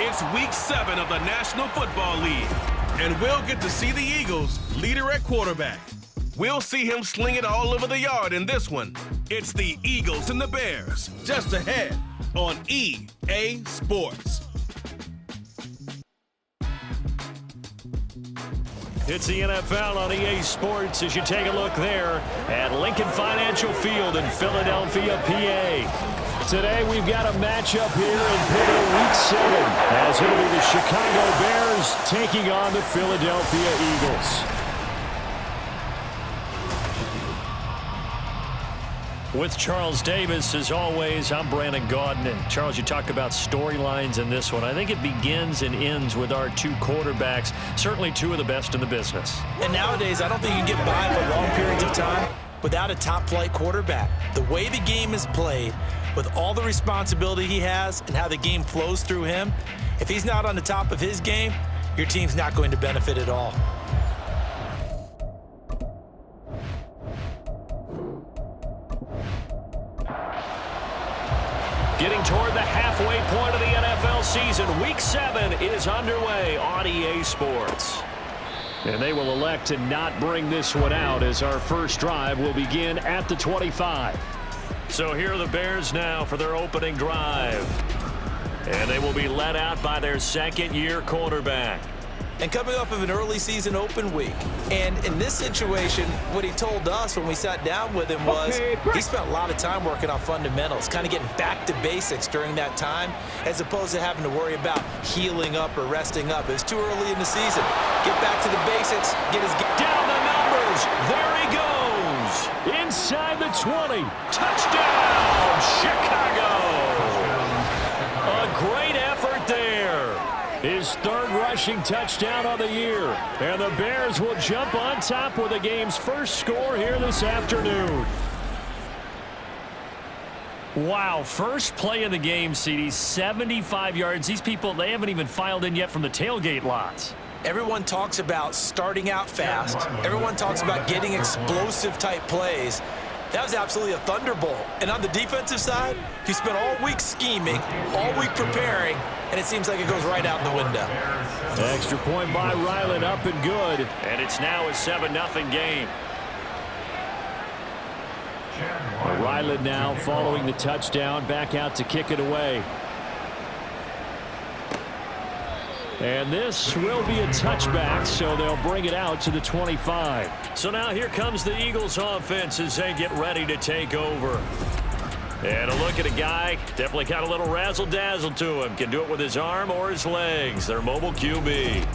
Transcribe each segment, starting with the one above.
It's Week 7 of the National Football League, and we'll get to see the Eagles' leader at quarterback. We'll see him sling it all over the yard in this one. It's the Eagles and the Bears, just ahead on EA Sports. It's the NFL on EA Sports as you take a look there at Lincoln Financial Field in Philadelphia, PA. Today we've got a matchup here in pivotal Week 7 as it'll be the Chicago Bears taking on the Philadelphia Eagles. With Charles Davis, as always, I'm Brandon Gaudin. And Charles, you talk about storylines in this one. I think it begins and ends with our two quarterbacks, certainly two of the best in the business. And nowadays, I don't think you can get by for long periods of time without a top-flight quarterback. The way the game is played, with all the responsibility he has and how the game flows through him, if he's not on the top of his game, your team's not going to benefit at all. Getting toward the halfway point of the NFL season, Week 7 is underway on EA Sports. And they will elect to not bring this one out as our first drive will begin at the 25. So here are the Bears now for their opening drive. And they will be led out by their second-year quarterback. And coming off of an early season open week. And in this situation, what he told us when we sat down with him was he spent a lot of time working on fundamentals, kind of getting back to basics during that time, as opposed to having to worry about healing up or resting up. It's too early in the season. Get back to the basics, get his game. Down the numbers. There he goes. Inside the 20. Touchdown, Chicago. A great effort there. His third rushing touchdown of the year. And the Bears will jump on top with the game's first score here this afternoon. Wow, first play of the game, CD, 75 yards. These people, they haven't even filed in yet from the tailgate lots. Everyone talks about starting out fast. Everyone talks about getting explosive type plays. That was absolutely a thunderbolt. And on the defensive side, he spent all week scheming, all week preparing, and it seems like it goes right out the window. Extra point by Ryland, up and good. And it's now a 7-0 game. Ryland now following the touchdown, back out to kick it away. And this will be a touchback, so they'll bring it out to the 25. So now here comes the Eagles offense as they get ready to take over. And a look at a guy, definitely got a little razzle-dazzle to him. Can do it with his arm or his legs. Their mobile QB.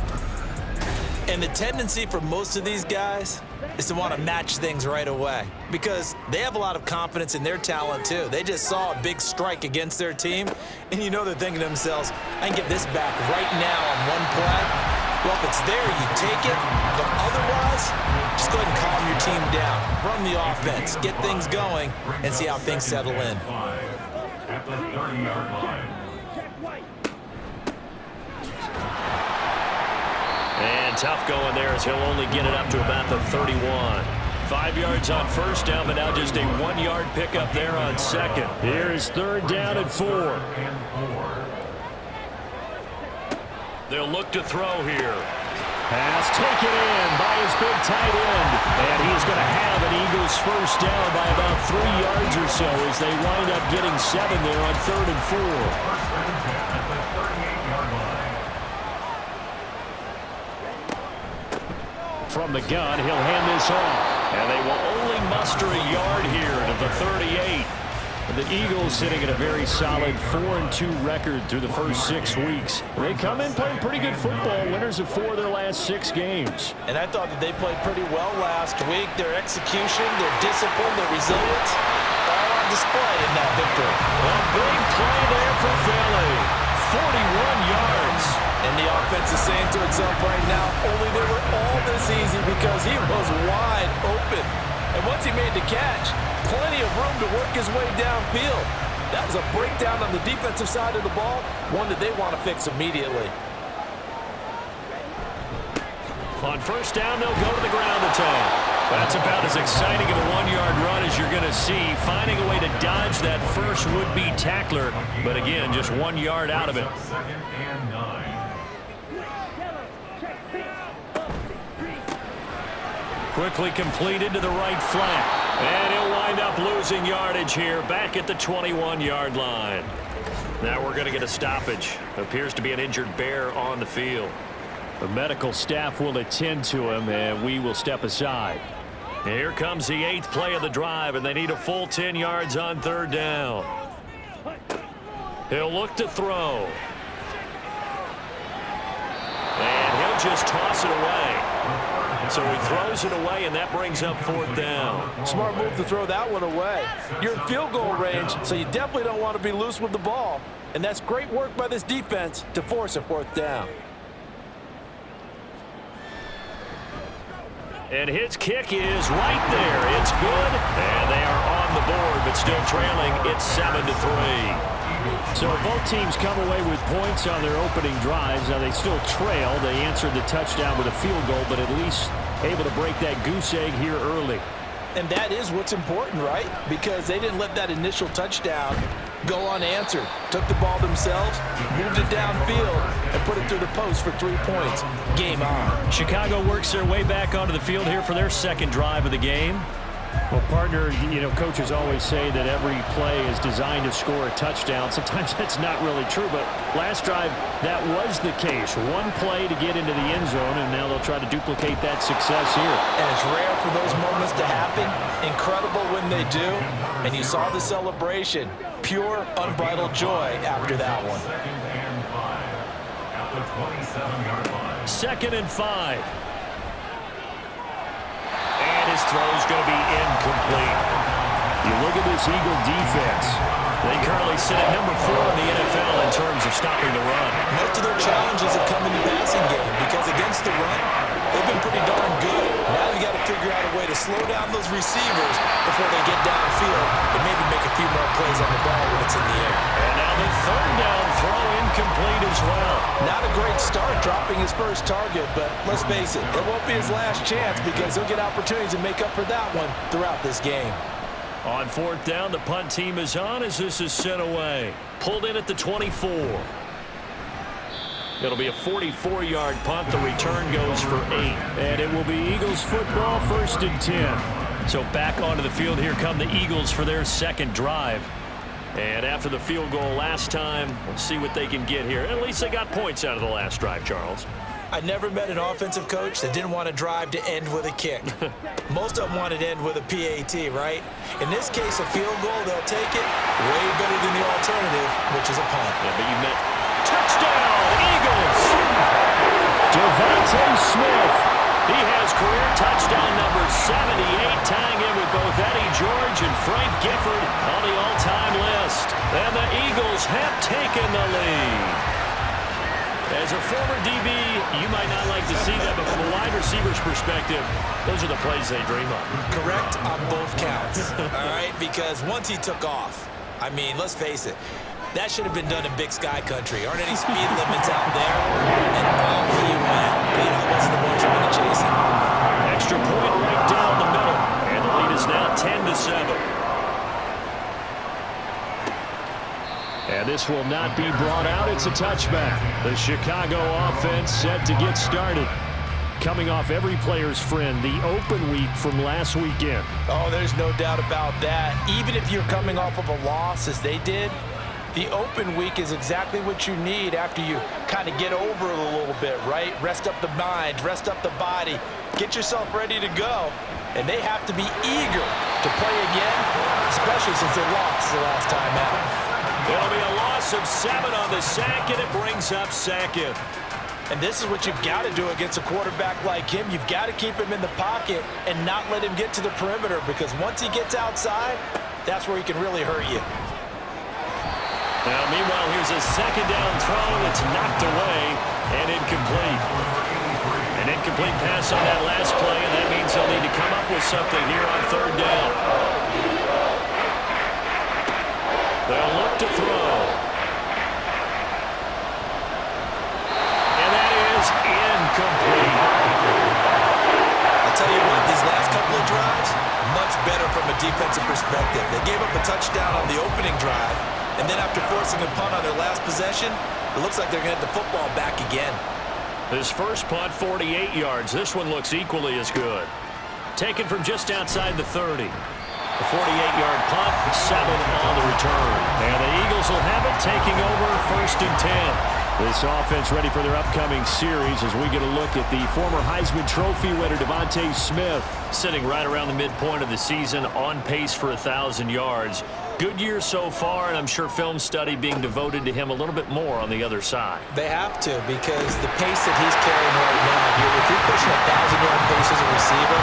And the tendency for most of these guys is to want to match things right away because they have a lot of confidence in their talent too. They just saw a big strike against their team, and you know they're thinking to themselves, I can get this back right now on one play. Well, if it's there, you take it, but otherwise, just go ahead and calm your team down. Run the offense, get things going, and see how things settle in. At the 30-yard line. And tough going there as he'll only get it up to about the 31. 5 yards on first down, but now just a 1-yard pickup there on second. Here's third down and 4. They'll look to throw here. Pass taken in by his big tight end. And he's going to have an Eagles first down by about 3 yards or so as they wind up getting 7 there on third and 4. From the gun, he'll hand this off. And they will only muster a yard here to the 38. The Eagles sitting at a very solid 4-2 record through the first 6 weeks. They come in playing pretty good football, winners of 4 of their last 6 games. And I thought that they played pretty well last week. Their execution, their discipline, their resilience, all on display in that victory. A big play there for Philly. 41 yards. And the offense is saying to itself right now, only they were all this easy because he was wide open. And once he made the catch, plenty of room to work his way downfield. That was a breakdown on the defensive side of the ball, one that they want to fix immediately. On first down, they'll go to the ground attack. That's about as exciting of a one-yard run as you're going to see. Finding a way to dodge that first would-be tackler. But again, just 1 yard out of it. Second and 9. Quickly completed to the right flat. And he'll wind up losing yardage here back at the 21-yard line. Now we're going to get a stoppage. Appears to be an injured bear on the field. The medical staff will attend to him, and we will step aside. Here comes the 8th play of the drive, and they need a full 10 yards on 3rd down. He'll look to throw. And he'll just toss it away. So he throws it away, and that brings up 4th down. Smart move to throw that one away. You're in field goal range, so you definitely don't want to be loose with the ball. And that's great work by this defense to force a 4th down. And his kick is right there. It's good. And they are on the board, but still trailing. It's 7-3. So both teams come away with points on their opening drives. Now they still trail. They answered the touchdown with a field goal, but at least able to break that goose egg here early. And that is what's important, right? Because they didn't let that initial touchdown go unanswered. Took the ball themselves, moved it downfield, and put it through the post for 3 points. Game on. Chicago works their way back onto the field here for their second drive of the game. Well, partner, you know, coaches always say that every play is designed to score a touchdown. Sometimes that's not really true, but last drive, that was the case. One play to get into the end zone, and now they'll try to duplicate that success here. And it's rare for those moments to happen. Incredible when they do. And you saw the celebration. Pure, unbridled joy after that one. At the 27-yard line. 2nd and 5. His throw is going to be incomplete. You look at this Eagle defense. They currently sit at number 4 in the NFL in terms of stopping the run. Most of their challenges have come in the passing game because against the run, they've been pretty darn good. Now you got to figure out a way to slow down those receivers before they get downfield and maybe make a few more plays on the ball when it's in the air. And now the 3rd down throw incomplete as well. Not a great start dropping his first target, but let's face it, it won't be his last chance because he'll get opportunities to make up for that one throughout this game. On 4th down, the punt team is on as this is sent away. Pulled in at the 24. It'll be a 44-yard punt. The return goes for 8. And it will be Eagles football, 1st and 10. So back onto the field, here come the Eagles for their second drive. And after the field goal last time, we'll see what they can get here. At least they got points out of the last drive, Charles. I never met an offensive coach that didn't want to drive to end with a kick. Most of them wanted to end with a PAT, right? In this case, a field goal, they'll take it way better than the alternative, which is a punt. Yeah, but you meant touchdown, Eagles! Devontae Smith. He has career touchdown number 78, tying in with both Eddie George and Frank Gifford on the all-time list. And the Eagles have taken the lead. As a former DB, you might not like to see that, but from a wide receiver's perspective, those are the plays they dream of. Correct on both counts, all right? Because once he took off, I mean, let's face it, that should have been done in Big Sky country. Aren't any speed limits out there? And off he went. But I wasn't the one trying to chase him. Extra point right down the middle. And the lead is now 10-7. And this will not be brought out. It's a touchback. The Chicago offense set to get started. Coming off every player's friend, the open week from last weekend. Oh, there's no doubt about that. Even if you're coming off of a loss, as they did, the open week is exactly what you need after you kind of get over it a little bit, right? Rest up the mind, rest up the body, get yourself ready to go. And they have to be eager to play again, especially since they lost the last time out. It'll be a loss of 7 on the sack, and it brings up 2nd. And this is what you've got to do against a quarterback like him. You've got to keep him in the pocket and not let him get to the perimeter, because once he gets outside, that's where he can really hurt you. Now, meanwhile, here's a 2nd down throw that's knocked away and incomplete. An incomplete pass on that last play, and that means they'll need to come up with something here on 3rd down. They'll look to throw. And that is incomplete. I'll tell you what, these last couple of gave up a touchdown on the opening drive, and then after forcing a punt on their last possession, it looks like they're going to get the football back again. His first punt, 48 yards. This one looks equally as good. Taken from just outside the 30. A 48-yard punt, 7 on the return. And the Eagles will have it, taking over 1st and 10. This offense ready for their upcoming series as we get a look at the former Heisman Trophy winner, Devontae Smith, sitting right around the midpoint of the season, on pace for 1,000 yards. Good year so far, and I'm sure film study being devoted to him a little bit more on the other side. They have to, because the pace that he's carrying right now, if you're pushing 1,000-yard pace as a receiver,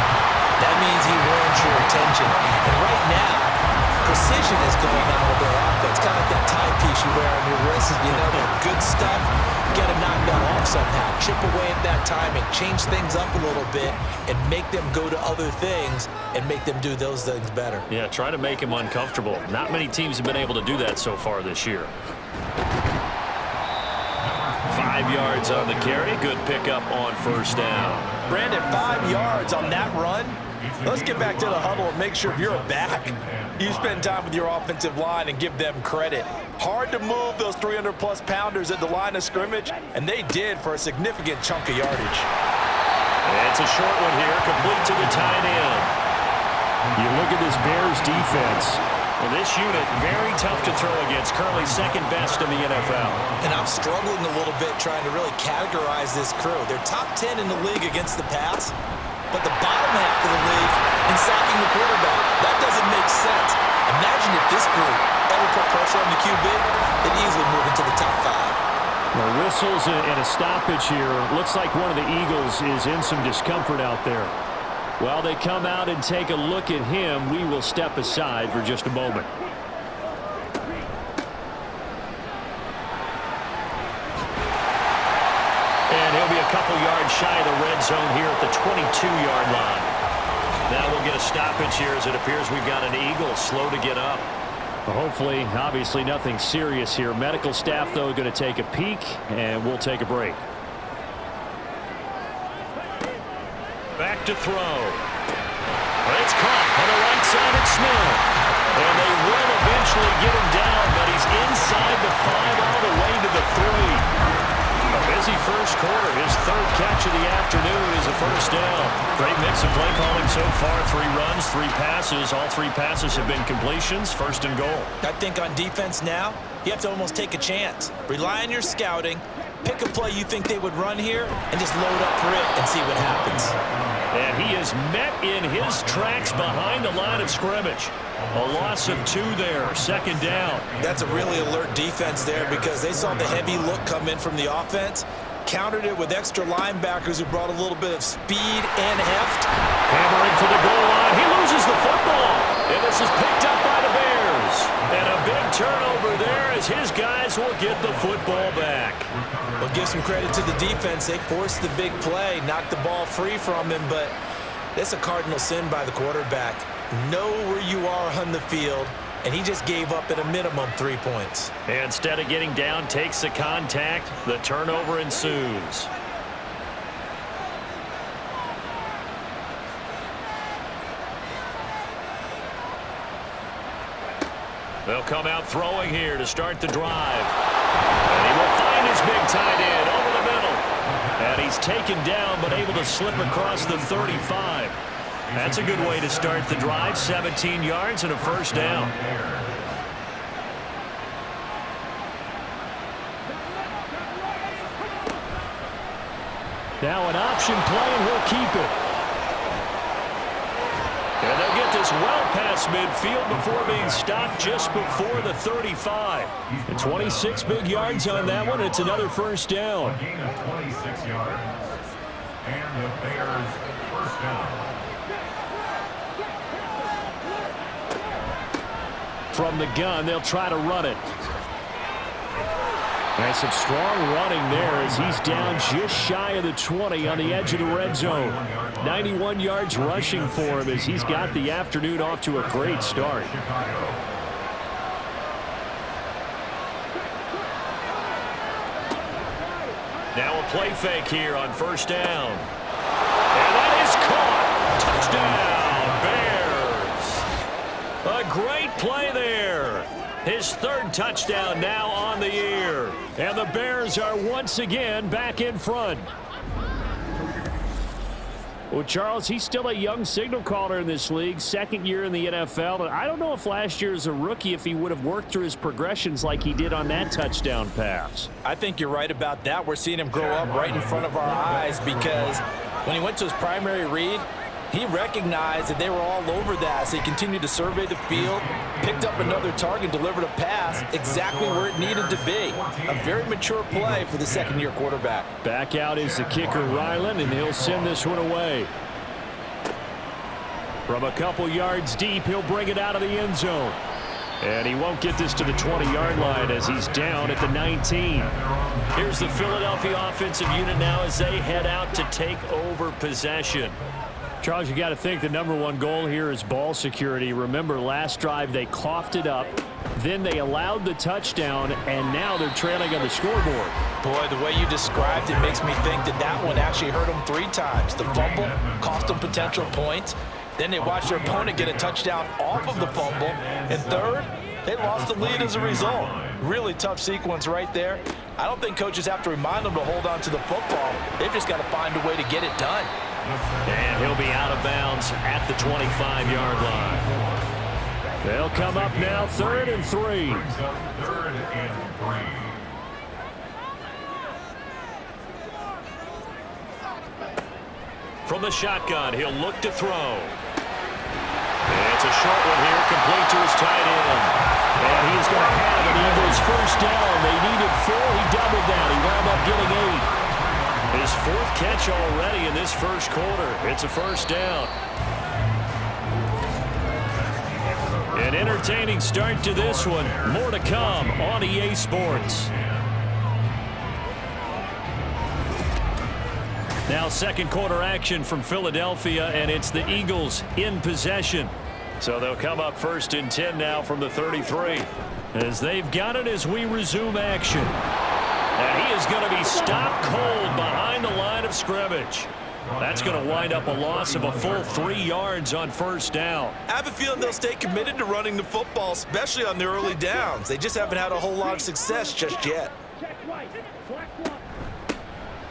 that means he warrants your attention. And right now, precision is going on with their offense. Kind of like that timepiece you wear on your wrist. You know, that good stuff, you got to knock that off somehow. Chip away at that timing, change things up a little bit, and make them go to other things and make them do those things better. Yeah, try to make him uncomfortable. Not many teams have been able to do that so far this year. 5 yards on the carry. Good pickup on 1st down. Brandon, 5 yards on that run. Let's get back to the huddle and make sure if you're a back, you spend time with your offensive line and give them credit. Hard to move those 300-plus pounders at the line of scrimmage, and they did for a significant chunk of yardage. It's a short one here, complete to the tight end. You look at this Bears defense. Well, this unit, very tough to throw against, currently 2nd best in the NFL. And I'm struggling a little bit trying to really categorize this crew. They're top 10 in the league against the pass, but the bottom half of the league in sacking the quarterback. That doesn't make sense. Imagine if this group ever put pressure on the QB, they'd easily move into the top 5. Well, whistles and a stoppage here. Looks like one of the Eagles is in some discomfort out there. While they come out and take a look at him, we will step aside for just a moment. And he'll be a couple yards shy of the red zone here at the 22-yard line. Now we'll get a stoppage here as it appears we've got an Eagle slow to get up. Well, hopefully, obviously nothing serious here. Medical staff, though, going to take a peek, and we'll take a break. Back to throw. It's caught on the right side at Smith. And they will eventually get him down, but he's inside the 5 all the way to the 3. A busy first quarter. His 3rd catch of the afternoon is a 1st down. Great mix of play calling so far. 3 runs, 3 passes. All 3 passes have been completions. 1st and goal. I think on defense now, you have to almost take a chance. Rely on your scouting. Pick a play you think they would run here and just load up for it and see what happens. And he is met in his tracks behind the line of scrimmage. A loss of 2 there, 2nd down. That's a really alert defense there because they saw the heavy look come in from the offense, countered it with extra linebackers who brought a little bit of speed and heft. Hammering for the goal line. He loses the football. And this is picked up by the Bears. And a big turnover there as his guys will get the football back. We'll give some credit to the defense. They forced the big play, knocked the ball free from him, but that's a cardinal sin by the quarterback. Know where you are on the field, and he just gave up at a minimum 3 points. And instead of getting down, takes the contact. The turnover ensues. They'll come out throwing here to start the drive. And he will find his big tight end over the middle. And he's taken down but able to slip across the 35. That's a good way to start the drive. 17 yards and a 1st down. Now an option play, and he'll keep it. And they'll get this well past midfield before being stopped just before the 35. And 26 big yards on that one. It's another 1st down. A gain of 26 yards. And the Bears 1st down. From the gun, they'll try to run it. And some strong running there as he's down just shy of the 20 on the edge of the red zone. 91 yards rushing for him as he's got the afternoon off to a great start. Now a play fake here on 1st down. And that is caught. Touchdown, Bears. A great play there. His third touchdown now on the year. And the Bears are once again back in front. Well, Charles, he's still a young signal caller in this league, second year in the NFL. And I don't know if last year as a rookie, if he would have worked through his progressions like he did on that touchdown pass. I think you're right about that. We're seeing him grow up right in front of our eyes because when he went to his primary read, he recognized that they were all over that, so he continued to survey the field, picked up another target, delivered a pass exactly where it needed to be. A very mature play for the second-year quarterback. Back out is the kicker, Ryland, and he'll send this one away. From a couple yards deep, he'll bring it out of the end zone. And he won't get this to the 20-yard line as he's down at the 19. Here's the Philadelphia offensive unit now as they head out to take over possession. Charles, you got to think the number one goal here is ball security. Remember, last drive they coughed it up, then they allowed the touchdown, and now they're trailing on the scoreboard. Boy, the way you described it makes me think that that one actually hurt them 3 times. The fumble cost them potential points. Then they watched their opponent get a touchdown off of the fumble. And third, they lost the lead as a result. Really tough sequence right there. I don't think coaches have to remind them to hold on to the football. They've just got to find a way to get it done. And he'll be out of bounds at the 25-yard line. They'll come up now, 3rd and 3. 3rd and 3. From the shotgun, he'll look to throw. It's a short one here, complete to his tight end. And he's going to have an Eagles first down. They needed 4. He doubled that. He wound up getting 8. His 4th catch already in this first quarter. It's a first down. An entertaining start to this one. More to come on EA Sports. Now second quarter action from Philadelphia, and it's the Eagles in possession. So they'll come up 1st and 10 now from the 33. As they've got it as we resume action. And he is going to be stopped cold behind the line of scrimmage. That's going to wind up a loss of a full 3 yards on first down. I have a feeling they'll stay committed to running the football, especially on the early downs. They just haven't had a whole lot of success just yet.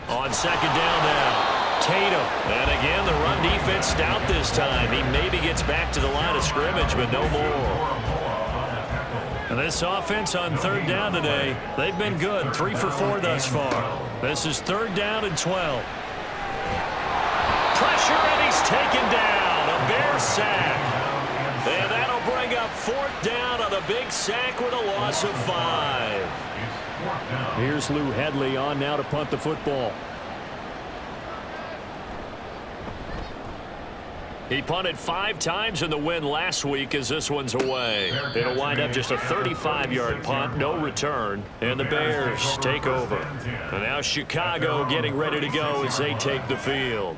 On second down now, Tatum. And again, the run defense stout this time. He maybe gets back to the line of scrimmage, but no more. And this offense on 3rd down today, they've been good. 3 for 4 thus far. This is 3rd down and 12. Pressure, and he's taken down. A Bear sack. And that'll bring up 4th down on a big sack with a loss of 5. Here's Lou Hedley on now to punt the football. He punted 5 times in the win last week as this one's away. It'll wind up just a 35-yard punt, no return, and the Bears take over. And now Chicago getting ready to go as they take the field.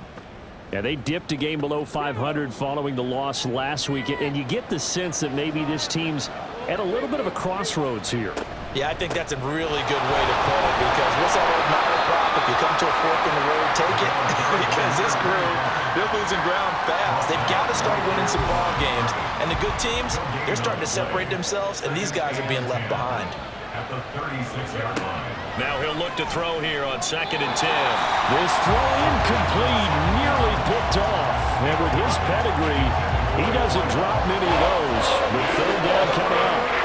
Yeah, they dipped a game below 500 following the loss last week, and you get the sense that maybe this team's at a little bit of a crossroads here. Yeah, I think that's a really good way to put it because what's that old Matter prop? If you come to a fork in the road, take it. Because this crew, they're losing ground fast. They've got to start winning some ball games. And the good teams, they're starting to separate themselves, and these guys are being left behind. At the 36-yard line. Now he'll look to throw here on 2nd and 10. This throw incomplete, nearly picked off. And with his pedigree, he doesn't drop many of those. With 3rd down coming up.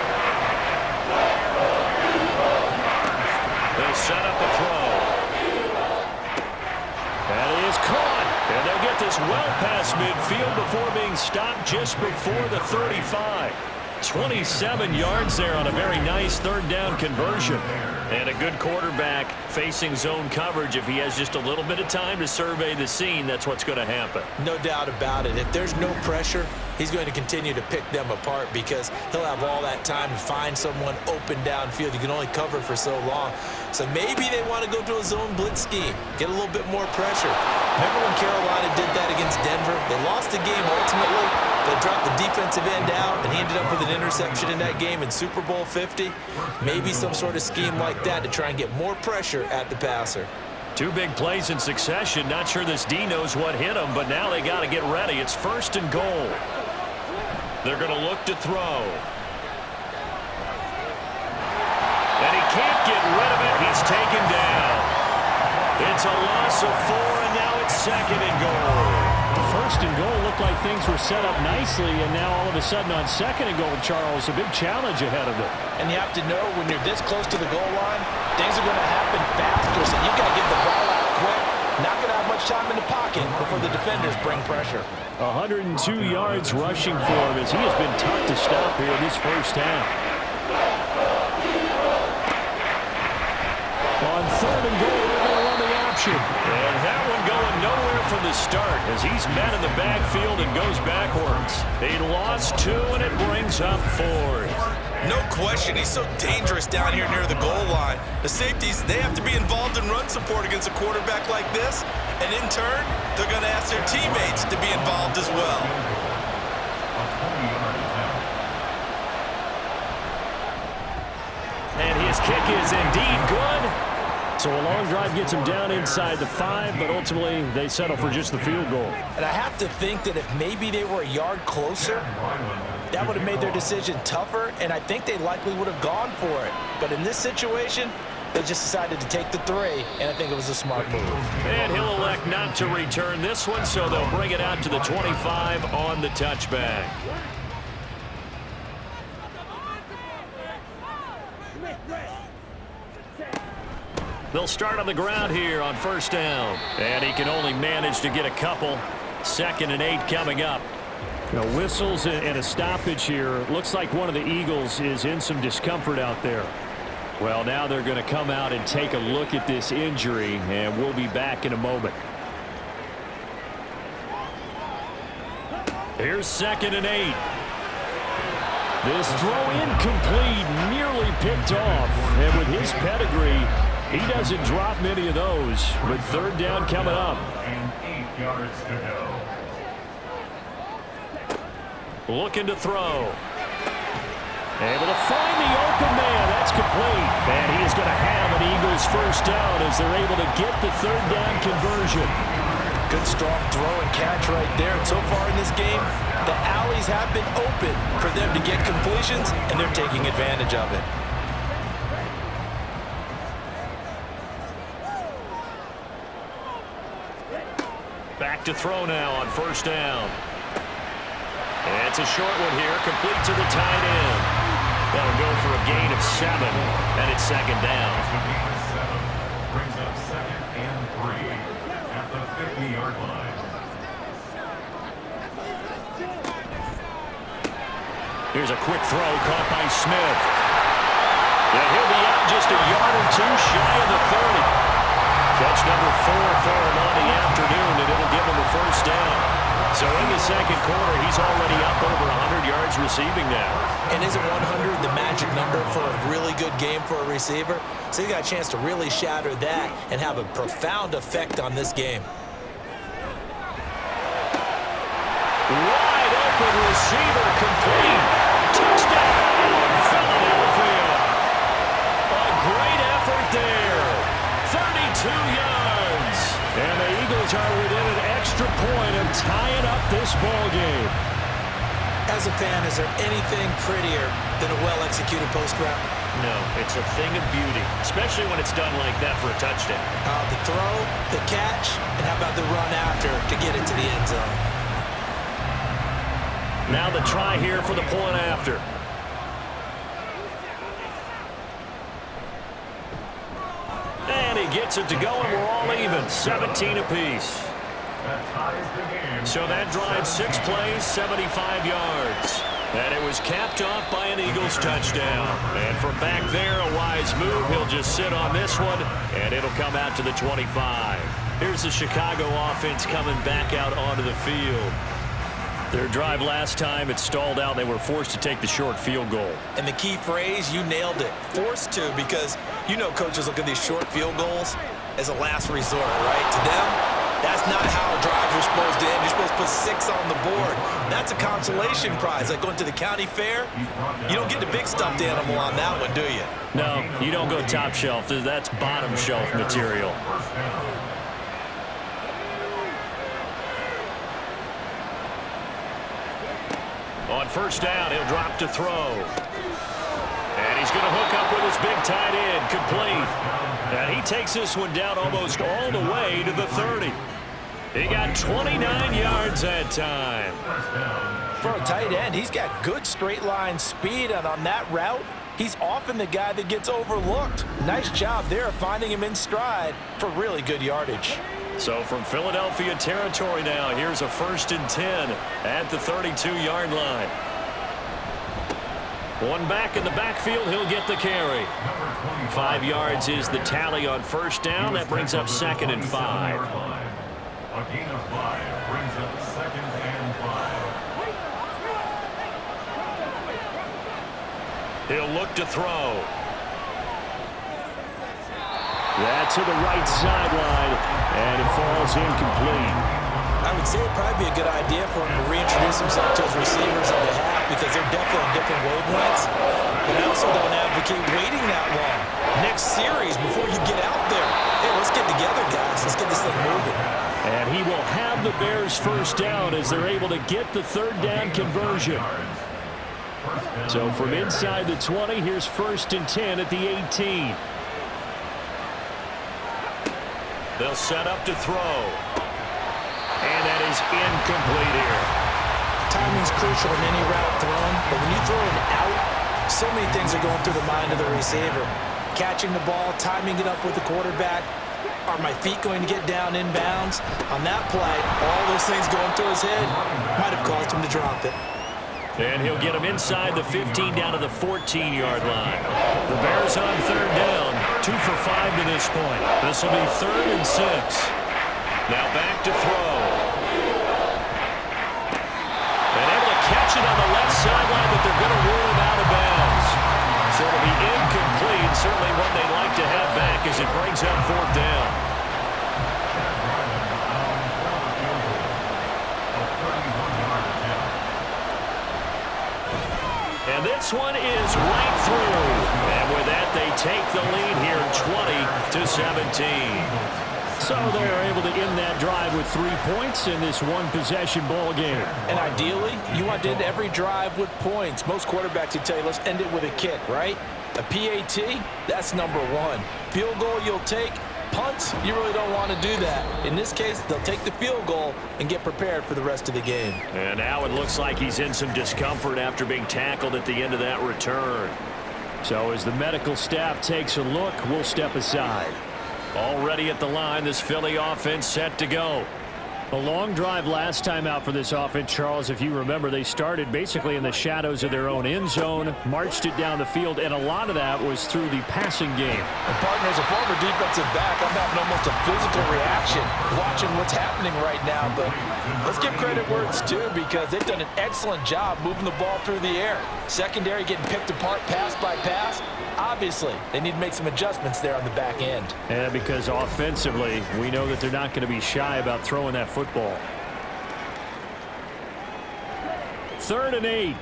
They'll set up the throw. That is caught. And they'll get this well past midfield before being stopped just before the 35. 27 yards there on a very nice 3rd down conversion. And a good quarterback facing zone coverage. If he has just a little bit of time to survey the scene, that's what's going to happen. No doubt about it. If there's no pressure, he's going to continue to pick them apart because he'll have all that time to find someone open downfield. You can only cover for so long. So maybe they want to go to a zone blitz scheme, get a little bit more pressure. Remember when Carolina did that against Denver? They lost the game ultimately. They dropped the defensive end out, and he ended up with an interception in that game in Super Bowl 50. Maybe some sort of scheme like that to try and get more pressure at the passer. 2 big plays in succession. Not sure this D knows what hit him, but now they got to get ready. It's 1st and goal. They're going to look to throw. And he can't get rid of it. He's taken down. It's a loss of 4, and now it's 2nd and goal. First and goal looked like things were set up nicely, and now all of a sudden on 2nd and goal, Charles, a big challenge ahead of them. And you have to know when you're this close to the goal line, things are going to happen faster, so you've got to get the ball out quick, not going to have much time in the pocket before the defenders bring pressure. 102 yards rushing for him as he has been tough to stop here this first half. On 3rd and goal, they're going to run the option. And that one going nowhere from the start as he's met in the backfield and goes backwards. He lost 2, and it brings up 4th. No question, he's so dangerous down here near the goal line. The safeties, they have to be involved in run support against a quarterback like this, and in turn, they're going to ask their teammates to be involved as well. And his kick is indeed good. So a long drive gets him down inside the 5, but ultimately they settle for just the field goal. And I have to think that if maybe they were a yard closer, that would have made their decision tougher, and I think they likely would have gone for it. But in this situation, they just decided to take the 3, and I think it was a smart move. And he'll elect not to return this one, so they'll bring it out to the 25 on the touchback. They'll start on the ground here on 1st down. And he can only manage to get a couple. 2nd and 8 coming up. Whistles and a stoppage here. Looks like one of the Eagles is in some discomfort out there. Well, now they're going to come out and take a look at this injury, and we'll be back in a moment. Here's 2nd and 8. This throw incomplete, nearly picked off. And with his pedigree, he doesn't drop many of those. But 3rd down coming up. And 8 yards to go. Looking to throw. Able to find the open man. That's complete. And he is going to have an Eagles 1st down as they're able to get the 3rd down conversion. Good strong throw and catch right there. And so far in this game, the alleys have been open for them to get completions, and they're taking advantage of it. Back to throw now on 1st down. And it's a short one here, complete to the tight end. That'll go for a gain of 7, and it's 2nd down. Brings up 2nd and 3 at the 50-yard line. Here's a quick throw caught by Smith. And he'll be out just a yard or 2 shy of the 30. Catch number 4 for him on the afternoon, and it'll give him a 1st down. So in the 2nd quarter, he's already up over 100 yards receiving now. And isn't 100 the magic number for a really good game for a receiver? So he got a chance to really shatter that and have a profound effect on this game. Wide open receiver, complete. Touchdown, Philadelphia. A great effort there. 32 yards. And the Eagles are within an extra point of tying up this ball game. As a fan, is there anything prettier than a well-executed post route? No, it's a thing of beauty, especially when it's done like that for a touchdown. The throw, the catch, and how about the run after to get into the end zone? Now the try here for the point after. And he gets it to go, and we're all even, 17 apiece. So that drives 6 plays, 75 yards. And it was capped off by an Eagles touchdown. And from back there, a wise move. He'll just sit on this one, and it'll come out to the 25. Here's the Chicago offense coming back out onto the field. Their drive last time, it stalled out. They were forced to take the short field goal. And the key phrase, you nailed it. Forced to, because you know coaches look at these short field goals as a last resort, right? To them, that's not how drives are supposed to end. You're supposed to put 6 on the board. That's a consolation prize. Like going to the county fair, you don't get the big stuffed animal on that one, do you? No, you don't go top shelf. That's bottom shelf material. On first down, he'll drop to throw. And he's going to hook up with his big tight end, complete. And he takes this one down almost all the way to the 30. He got 29 yards that time. For a tight end, he's got good straight line speed, and on that route, he's often the guy that gets overlooked. Nice job there finding him in stride for really good yardage. So from Philadelphia territory now, here's a 1st and 10 at the 32-yard line. One back in the backfield, he'll get the carry. 5 yards is the tally on first down. That brings up 2nd and 5. A gain of 5 brings up 2nd and 5. He'll look to throw. That's to the right sideline, and it falls incomplete. I would say it'd probably be a good idea for him to reintroduce himself to his receivers on the half because they're definitely on different wavelengths. But I also don't advocate waiting that long. Next series, before you get out there, hey, let's get together, guys. Let's get this thing moving. And he will have the Bears first down as they're able to get the 3rd down conversion. So from inside the 20, here's 1st and 10 at the 18. They'll set up to throw. And that is incomplete here. Timing's crucial in any route thrown, but when you throw it out, so many things are going through the mind of the receiver. Catching the ball, timing it up with the quarterback. Are my feet going to get down inbounds? On that play, all those things going through his head might have caused him to drop it. And he'll get him inside the 15 down to the 14-yard line. The Bears on 3rd down, 2 for 5 to this point. This will be 3rd and 6. Now back to throw. And able to catch it on the left sideline, but they're going to rule him out of bounds. So it'll be incomplete. Certainly one they'd like to have back as it brings up 4th down. And this one is right through. And with that, they take the lead here, 20-17. So they're able to end that drive with 3 points in this one-possession ball game. And ideally, you want to end every drive with points. Most quarterbacks would tell you, let's end it with a kick, right? A PAT, that's number 1. Field goal you'll take. Punts, you really don't want to do that. In this case, they'll take the field goal and get prepared for the rest of the game. And now it looks like he's in some discomfort after being tackled at the end of that return. So as the medical staff takes a look, we'll step aside. Already at the line, this Philly offense set to go. A long drive last time out for this offense, Charles. If you remember, they started basically in the shadows of their own end zone, marched it down the field, and a lot of that was through the passing game. And partner, as a former defensive back, I'm having almost a physical reaction watching what's happening right now. But let's give credit where it's due because they've done an excellent job moving the ball through the air. Secondary getting picked apart pass by pass. Obviously, they need to make some adjustments there on the back end. And because offensively, we know that they're not going to be shy about throwing that football. 3rd and 8.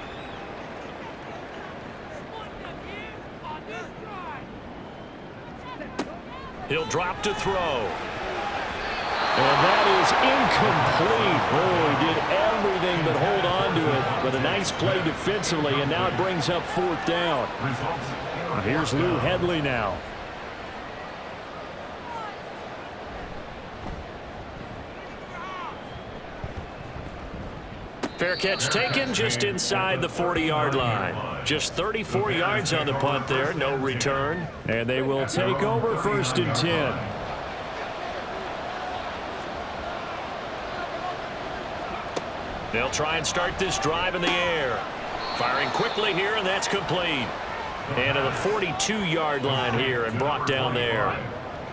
He'll drop to throw. And that is incomplete. Oh, he did everything but hold on to it. But a nice play defensively, and now it brings up 4th down. Here's Lou Hedley now. Fair catch taken just inside the 40-yard line. Just 34 yards on the punt there, no return. And they will take over 1st and 10. They'll try and start this drive in the air. Firing quickly here, and that's complete. And to the 42-yard line here and brought down there.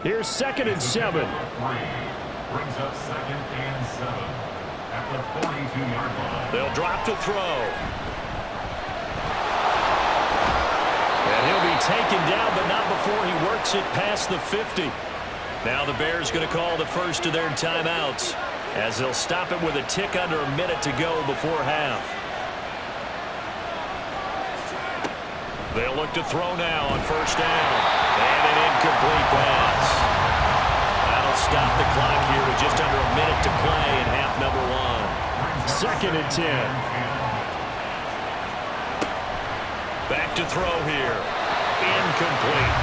Here's 2nd and 7. Brings up 2nd and 7 at the 42-yard line. They'll drop to throw. And he'll be taken down, but not before he works it past the 50. Now the Bears going to call the first of their timeouts as they'll stop it with a tick under a minute to go before half. They'll look to throw now on first down. And an incomplete pass. That'll stop the clock here with just under a minute to play in half number 1. 2nd and 10. Back to throw here. Incomplete.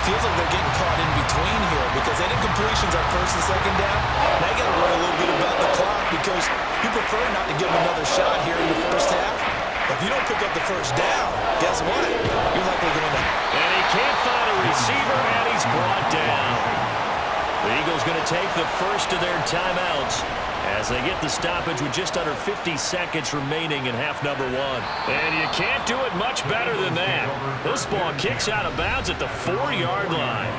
Feels like they're getting caught in between here because any completions on first and second down, now you got to worry a little bit about the clock because you prefer not to give them another shot here in the first half. But if you don't pick up the first down, guess what? You're likely going to... And he can't find a receiver, and he's brought down. The Eagles going to take the first of their timeouts as they get the stoppage with just under 50 seconds remaining in half number one. And you can't do it much better than that. This ball kicks out of bounds at the 4-yard line.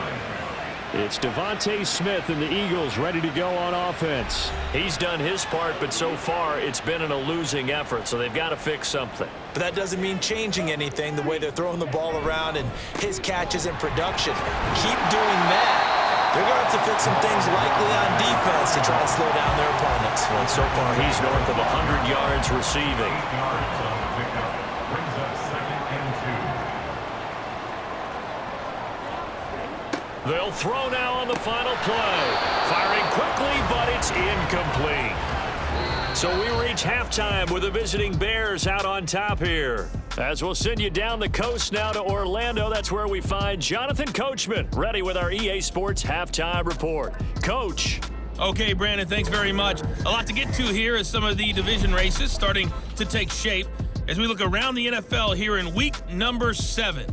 It's Devontae Smith and the Eagles ready to go on offense. He's done his part, but so far it's been in a losing effort, so they've got to fix something. But that doesn't mean changing anything, the way they're throwing the ball around and his catches and production. Keep doing that. They're going to have to fix some things likely on defense to try and slow down their opponents. And so far he's north of 100 yards receiving. 8 yards on the pickup. Brings up 2nd and 2. They'll throw now on the final play. Firing quickly, but it's incomplete. So we reach halftime with the visiting Bears out on top here. As we'll send you down the coast now to Orlando, that's where we find Jonathan Coachman, ready with our EA Sports Halftime Report. Coach. Okay, Brandon, thanks very much. A lot to get to here as some of the division races starting to take shape as we look around the NFL here in week number 7.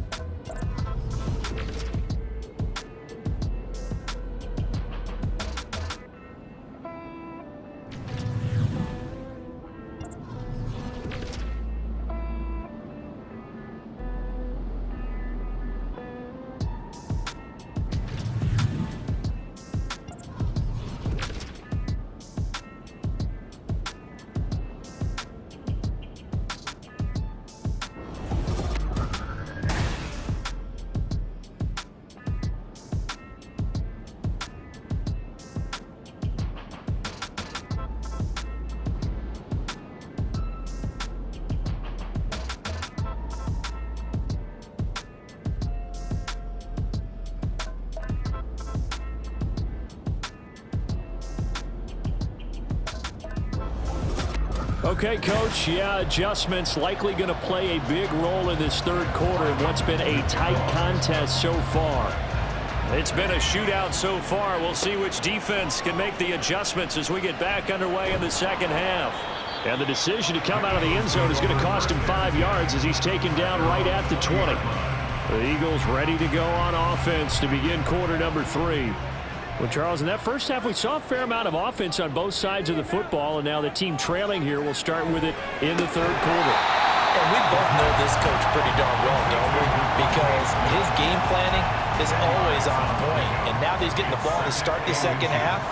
Okay, Coach, yeah, adjustments likely going to play a big role in this third quarter in what's been a tight contest so far. It's been a shootout so far. We'll see which defense can make the adjustments as we get back underway in the second half. And the decision to come out of the end zone is going to cost him 5 yards as he's taken down right at the 20. The Eagles ready to go on offense to begin quarter number 3. Well, Charles, in that first half, we saw a fair amount of offense on both sides of the football, and now the team trailing here will start with it in the third quarter. And we both know this coach pretty darn well, don't we? Because his game planning is always on point. And now that he's getting the ball to start the second half,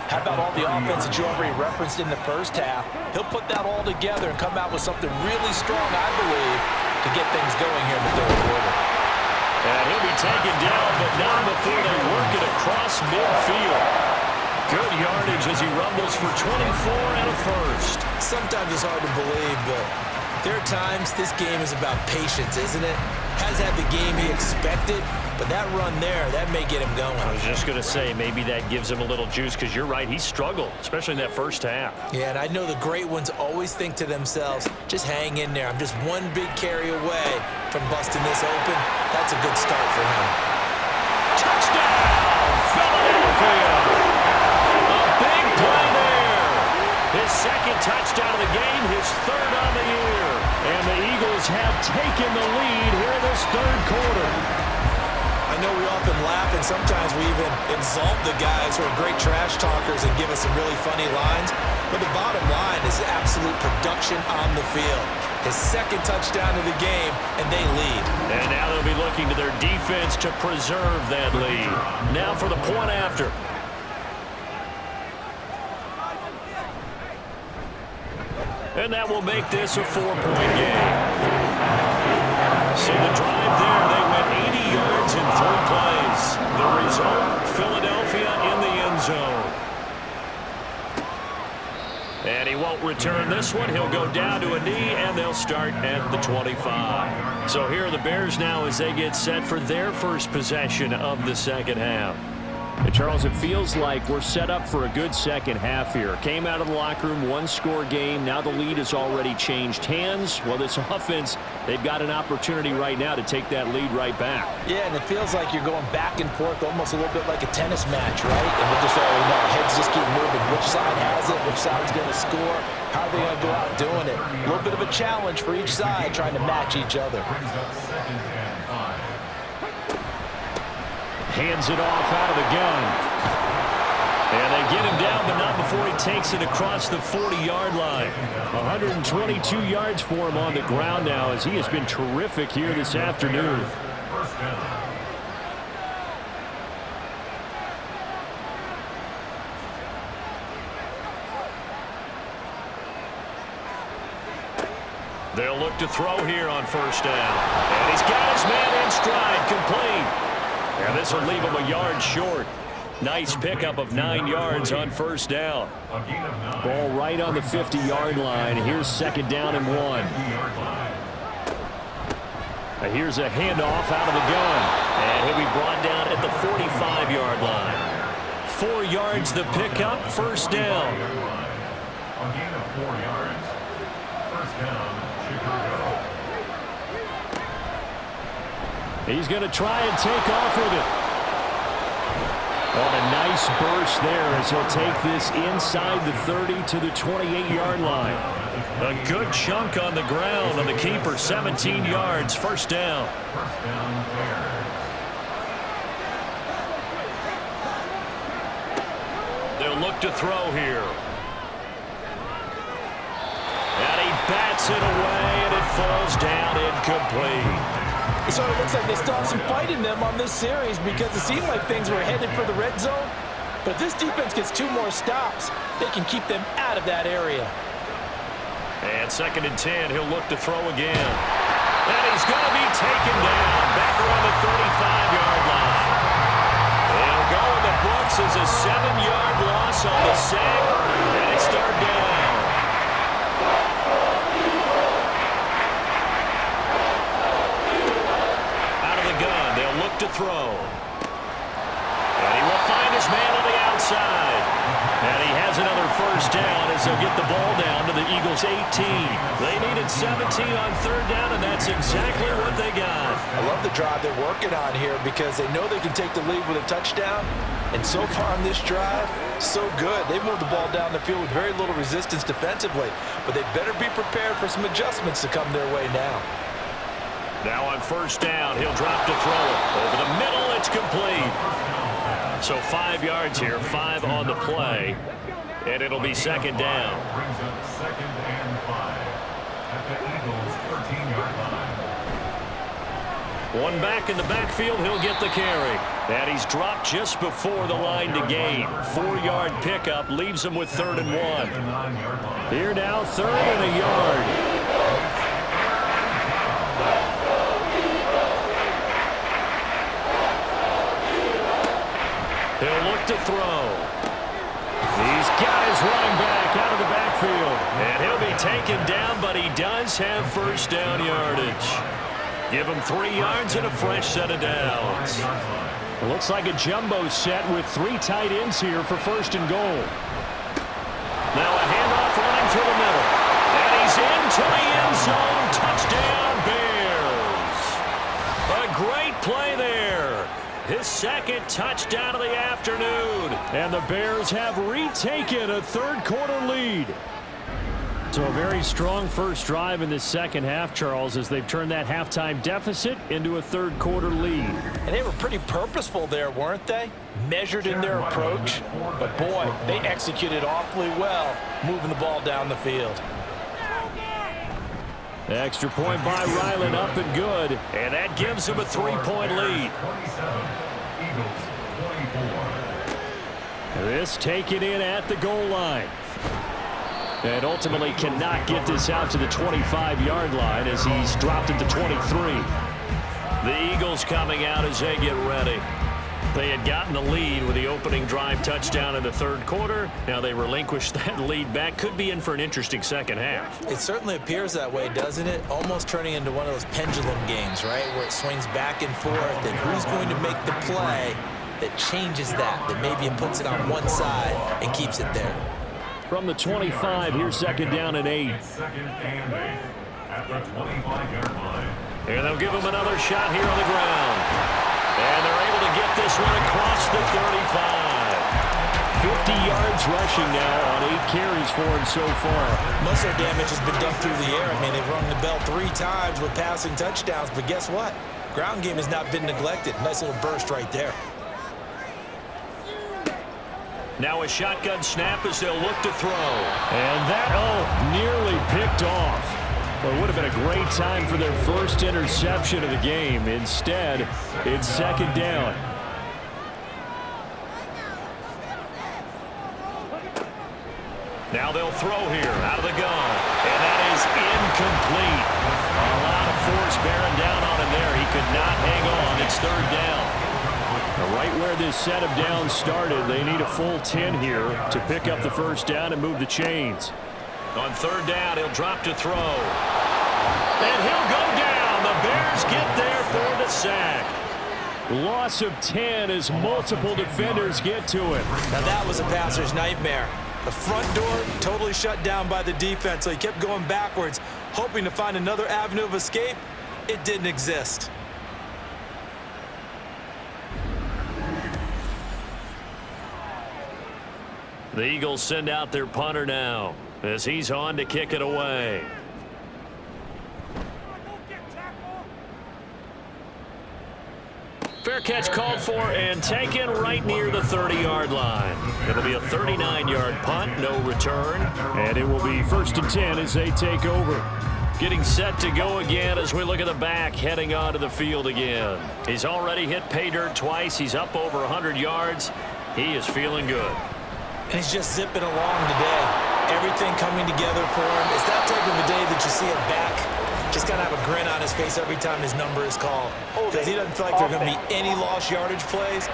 how about all the offense that you already referenced in the first half? He'll put that all together and come out with something really strong, I believe, to get things going here in the third quarter. And he'll be taken down, but not before they work it across midfield. Good yardage as he rumbles for 24 and a first. Sometimes it's hard to believe, but there are times this game is about patience, isn't it? Has had the game he expected, but that run there, that may get him going. I was just going to say, maybe that gives him a little juice, because you're right, he struggled, especially in that first half. Yeah, and I know the great ones always think to themselves, just hang in there. I'm just one big carry away from busting this open. That's a good start for him. Touchdown, Philadelphia! A big play there. His second touchdown of the game, his third on the year. And the Eagles have taken the lead here in this third quarter. I know we often laugh, and sometimes we even exalt the guys who are great trash talkers and give us some really funny lines. But the bottom line is absolute production on the field. His second touchdown of the game, and they lead. And now they'll be looking to their defense to preserve that lead. Now for the point after. And that will make this a 4-point game. See the drive there. They went 80 yards in 3 plays. The result, Philadelphia in the end zone. And he won't return this one. He'll go down to a knee, and they'll start at the 25. So here are the Bears now as they get set for their first possession of the second half. And Charles, it feels like we're set up for a good second half here. Came out of the locker room, one-score game. Now the lead has already changed hands. Well, this offense, they've got an opportunity right now to take that lead right back. Yeah, and it feels like you're going back and forth almost a little bit like a tennis match, right? And we'll just already know. Heads just keep moving. Which side has it? Which side's going to score? How are they going to go out doing it? A little bit of a challenge for each side trying to match each other. Hands it off out of the gun. And they get him down, but not before he takes it across the 40-yard line. 122 yards for him on the ground now as he has been terrific here this afternoon. They'll look to throw here on first down. And he's got his man in stride, complete. And this will leave him a yard short. Nice pickup of 9 yards on first down. Ball right on the 50-yard line. Here's second down and 1. Here's a handoff out of the gun. And he'll be brought down at the 45-yard line. 4 yards the pickup, first down. A gain of 4 yards. First down, Chicago. He's going to try and take off with it. On a nice burst there as he'll take this inside the 30 to the 28-yard line. A good chunk on the ground on the keeper, 17 yards, first down. First down, Bears. They'll look to throw here. And he bats it away, and it falls down incomplete. So it looks like they still have some fight in them on this series because it seemed like things were headed for the red zone. But this defense gets 2 more stops. They can keep them out of that area. And second and 10, he'll look to throw again. And he's going to be taken down back around the 35-yard line. It'll go in the books as a 7-yard loss on the sack, and it's third down. Look to throw. And he will find his man on the outside. And he has another first down as they'll get the ball down to the Eagles' 18. They needed 17 on third down, and that's exactly what they got. I love the drive they're working on here because they know they can take the lead with a touchdown. And so far on this drive, so good. They've moved the ball down the field with very little resistance defensively. But they better be prepared for some adjustments to come their way now. Now on first down, he'll drop to throw it. Over the middle, it's complete. So 5 yards here, 5 on the play. And it'll be second down. Brings up second and 5 at the Eagles' 13-yard line. One back in the backfield, he'll get the carry. And he's dropped just before the line to gain. 4-yard pickup leaves him with third and 1. Here now, third and a yard. He'll look to throw. He's got his running back out of the backfield. And he'll be taken down, but he does have first down yardage. Give him 3 yards and a fresh set of downs. It looks like a jumbo set with 3 tight ends here for first and goal. Now a handoff running through the middle. And he's into the end zone. Touchdown, Bears. A great play there. His second touchdown of the afternoon. And the Bears have retaken a third-quarter lead. So a very strong first drive in the second half, Charles, as they've turned that halftime deficit into a third-quarter lead. And they were pretty purposeful there, weren't they? Measured in their approach. But, boy, they executed awfully well moving the ball down the field. Extra point by Ryland, up and good. And that gives him a 3-point lead. 27, Eagles 24. This taken in at the goal line. And ultimately cannot get this out to the 25-yard line as he's dropped it to 23. The Eagles coming out as they get ready. They had gotten the lead with the opening drive touchdown in the third quarter. Now they relinquished that lead back. Could be in for an interesting second half. It certainly appears that way, doesn't it? Almost turning into one of those pendulum games, right? Where it swings back and forth, and who's going to make the play that changes that maybe it puts it on one side and keeps it there. From the 25, here's second down and 8. Second and 8 at the 25-yard line. And they'll give him another shot here on the ground. And they're able to get this one across the 35. 50 yards rushing now on 8 carries for him so far. Most of their damage has been done through the air. I mean, they've rung the bell 3 times with passing touchdowns, but guess what? Ground game has not been neglected. Nice little burst right there. Now a shotgun snap as they'll look to throw. And that, nearly picked off. Well, it would have been a great time for their first interception of the game. Instead, it's second down. Now they'll throw here out of the gun. And that is incomplete. A lot of force bearing down on him there. He could not hang on. It's third down. Right where this set of downs started, they need a full 10 here to pick up the first down and move the chains. On third down, he'll drop to throw. And he'll go down. The Bears get there for the sack. Loss of 10 as multiple defenders get to him. Now that was a passer's nightmare. The front door totally shut down by the defense, so he kept going backwards, hoping to find another avenue of escape. It didn't exist. The Eagles send out their punter now as he's on to kick it away. Fair catch called for and taken right near the 30-yard line. It'll be a 39-yard punt, no return. And it will be first and 10 as they take over. Getting set to go again as we look at the back heading onto the field again. He's already hit pay dirt twice. He's up over 100 yards. He is feeling good. And he's just zipping along today. Everything coming together for him. It's that type of a day that you see him back just kind of have a grin on his face every time his number is called. Because he doesn't feel like there are going to be any lost yardage plays.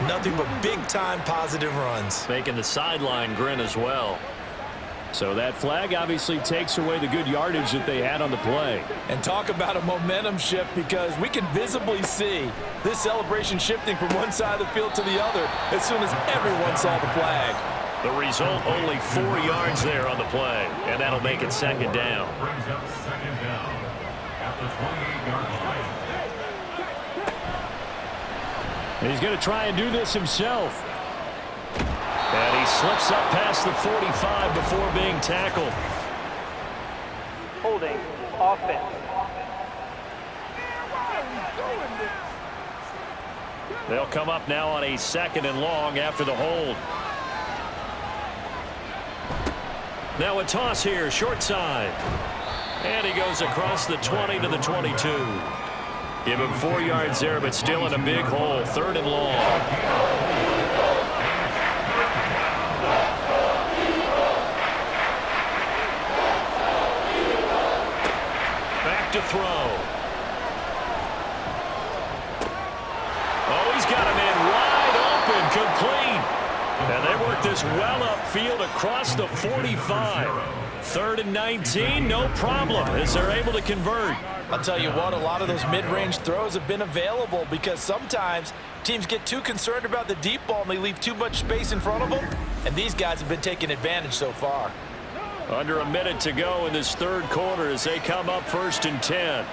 Nothing but big-time positive runs. Making the sideline grin as well. So that flag obviously takes away the good yardage that they had on the play. And talk about a momentum shift, because we can visibly see this celebration shifting from one side of the field to the other as soon as everyone saw the flag. The result, only 4 yards there on the play, and that'll make it second down. Brings up second down at the 28-yard line. He's going to try and do this himself. And he slips up past the 45 before being tackled. Holding offense. They'll come up now on a second and long after the hold. Now a toss here, short side. And he goes across the 20 to the 22. Give him 4 yards there, but still in a big hole. Third and long. Back to throw. Oh, he's got a man wide open, complete. And they work this well upfield across the 45. Third and 19, no problem, as they're able to convert. I'll tell you what, a lot of those mid-range throws have been available, because sometimes teams get too concerned about the deep ball and they leave too much space in front of them, and these guys have been taking advantage so far. Under a minute to go in this third quarter as they come up first and 10.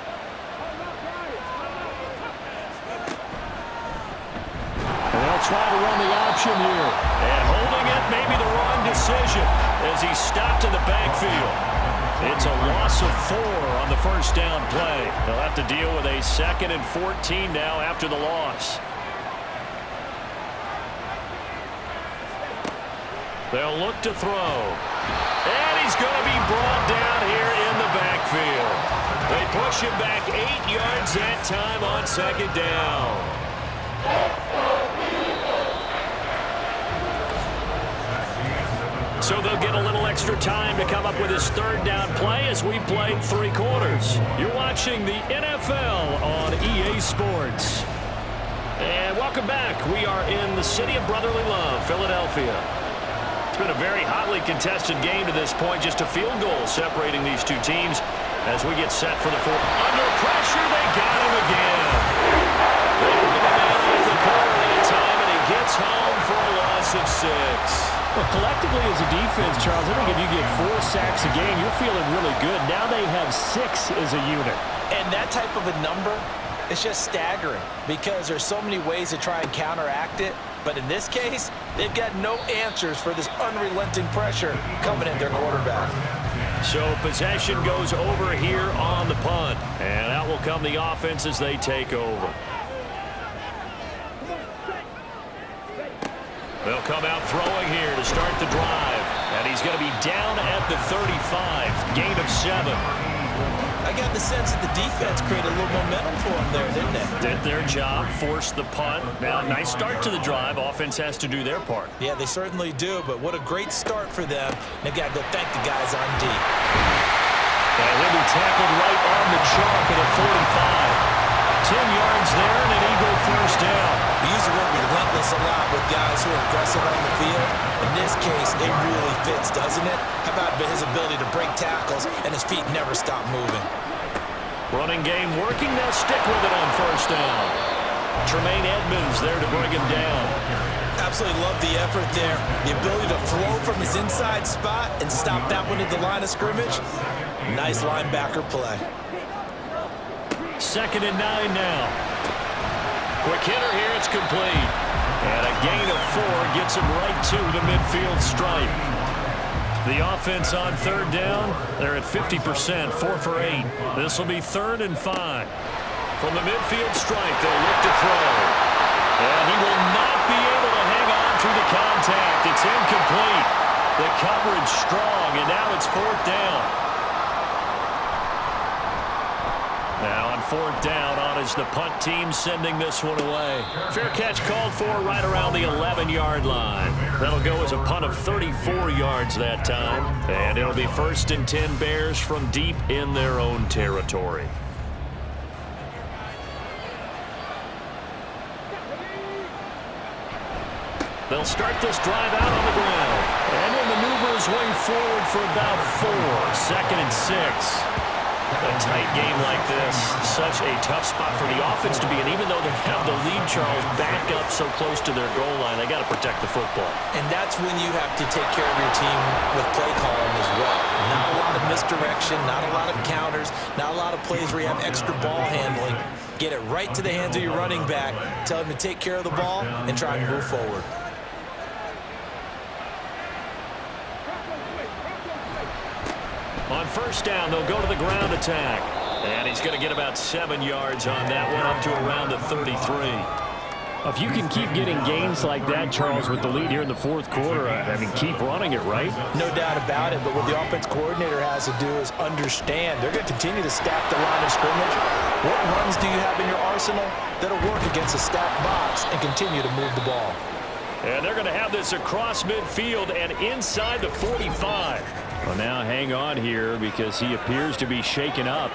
And they'll try to run the option here. And holding it, maybe the wrong decision as he's stopped in the backfield. It's a loss of 4 on the first down play. They'll have to deal with a 2nd and 14 now after the loss. They'll look to throw. And he's going to be brought down here in the backfield. They push him back 8 yards that time on second down. So they'll get a little extra time to come up with his third down play as we played 3 quarters. You're watching the NFL on EA Sports. And welcome back. We are in the city of brotherly love, Philadelphia. It's been a very hotly contested game to this point. Just a field goal separating these two teams as we get set for the fourth. Under pressure, they got him again. They bring him down with the corner that time, and he Well, collectively as a defense, Charles, I think if you get 4 sacks a game, you're feeling really good. Now they have 6 as a unit. And that type of a number, it's just staggering because there's so many ways to try and counteract it. But in this case, they've got no answers for this unrelenting pressure coming at their quarterback. So possession goes over here on the punt. And out will come the offense as they take over. They'll come out throwing here to start the drive. And he's going to be down at the 35. Gain of 7. I got the sense that the defense created a little momentum for them there, didn't they? Did their job, forced the punt. Now, nice start to the drive. Offense has to do their part. Yeah, they certainly do, but what a great start for them. They've got to go thank the guys on D. And he'll be tackled right on the chalk at a 45. 10 yards there and an Eagle first down. We use the word relentless a lot with guys who are aggressive on the field. In this case, it really fits, doesn't it? How about his ability to break tackles and his feet never stop moving? Running game working. They'll stick with it on first down. Tremaine Edmonds there to bring him down. Absolutely love the effort there. The ability to flow from his inside spot and stop that one at the line of scrimmage. Nice linebacker play. 2nd and 9 now. Quick hitter here. It's complete. And a gain of 4 gets him right to the midfield stripe. The offense on 3rd down. They're at 50%, 4 for 8. This will be 3rd and 5. From the midfield stripe, they'll look to throw. And he will not be able to hang on through the contact. It's incomplete. The coverage strong, and now it's 4th down. Now on 4th down, on is the punt team sending this one away. Fair catch called for right around the 11-yard line. That'll go as a punt of 34 yards that time. And it'll be 1st and 10 Bears from deep in their own territory. They'll start this drive out on the ground. And he'll maneuver his way forward for about 4. 2nd and 6. A tight game like this, such a tough spot for the offense to be in. Even though they have the lead, Charles, back up so close to their goal line, they got to protect the football. And that's when you have to take care of your team with play calling as well. Not a lot of misdirection, not a lot of counters, not a lot of plays where you have extra ball handling. Get it right to the hands of your running back, tell him to take care of the ball, and try and move forward. On 1st down, they'll go to the ground attack. And he's going to get about 7 yards on that one, up to around the 33. If you can keep getting gains like that, Charles, with the lead here in the 4th quarter, I mean, keep running it, right? No doubt about it, but what the offense coordinator has to do is understand. They're going to continue to stack the line of scrimmage. What runs do you have in your arsenal that'll work against a stacked box and continue to move the ball? And they're going to have this across midfield and inside the 45. Well, now hang on here because he appears to be shaken up.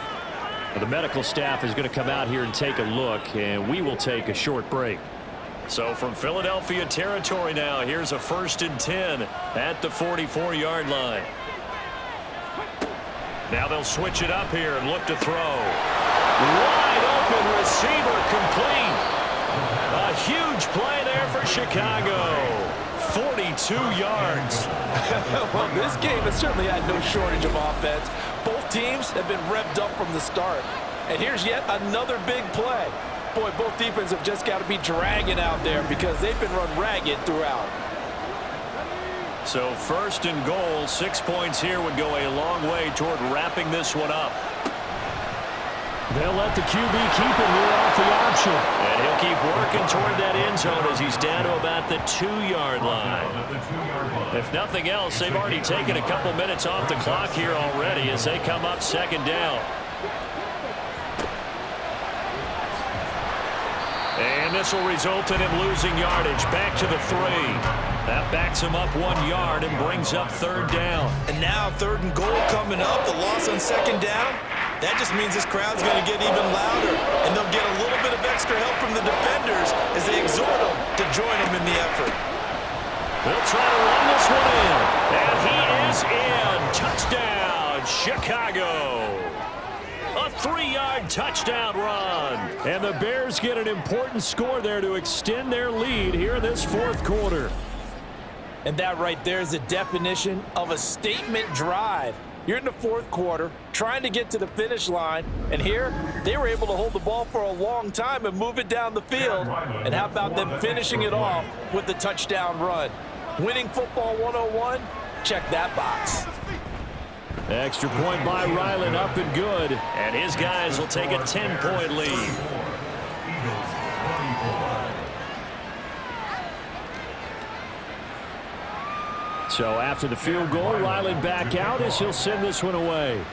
The medical staff is going to come out here and take a look, and we will take a short break. So from Philadelphia territory now, here's a 1st and 10 at the 44-yard line. Now they'll switch it up here and look to throw. Wide open receiver complete. A huge play there for Chicago. 42 yards. Well, this game has certainly had no shortage of offense. Both teams have been revved up from the start. And here's yet another big play. Boy, both defenses have just got to be dragging out there because they've been run ragged throughout. So 1st and goal, 6 points here would go a long way toward wrapping this one up. They'll let the QB keep it here off the option. And he'll keep working toward that end zone as he's down to about the 2-yard line. If nothing else, they've already taken a couple minutes off the clock here already as they come up 2nd down. And this will result in him losing yardage back to the 3. That backs him up 1 yard and brings up 3rd down. And now 3rd and goal coming up, the loss on 2nd down. That just means this crowd's going to get even louder, and they'll get a little bit of extra help from the defenders as they exhort them to join them in the effort. They'll try to run this one in, and he is in. Touchdown, Chicago. A 3-yard touchdown run. And the Bears get an important score there to extend their lead here in this 4th quarter. And that right there is the definition of a statement drive. You're in the fourth quarter, trying to get to the finish line, and here, they were able to hold the ball for a long time and move it down the field. And how about them finishing it off with the touchdown run? Winning football 101? Check that box. Extra point by Ryland, up and good. And his guys will take a 10-point lead. So after the field goal, Ryland back out as he'll send this one away.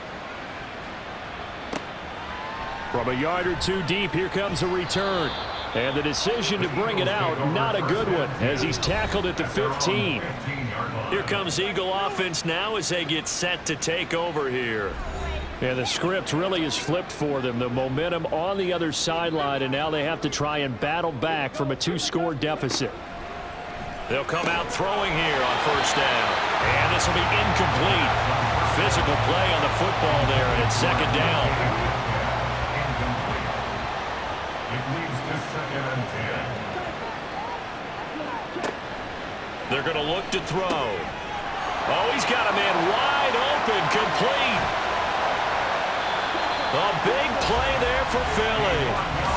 From a yard or two deep, here comes a return. And the decision to bring it out, not a good one, as he's tackled at the 15. Here comes Eagle offense now as they get set to take over here. And the script really is flipped for them. The momentum on the other sideline, and now they have to try and battle back from a 2-score deficit. They'll come out throwing here on first down. And this will be incomplete. Physical play on the football there, and it's second down. Incomplete. It leads to 2nd and 10. They're going to look to throw. Oh, he's got a man wide open, complete. A big play there for Philly.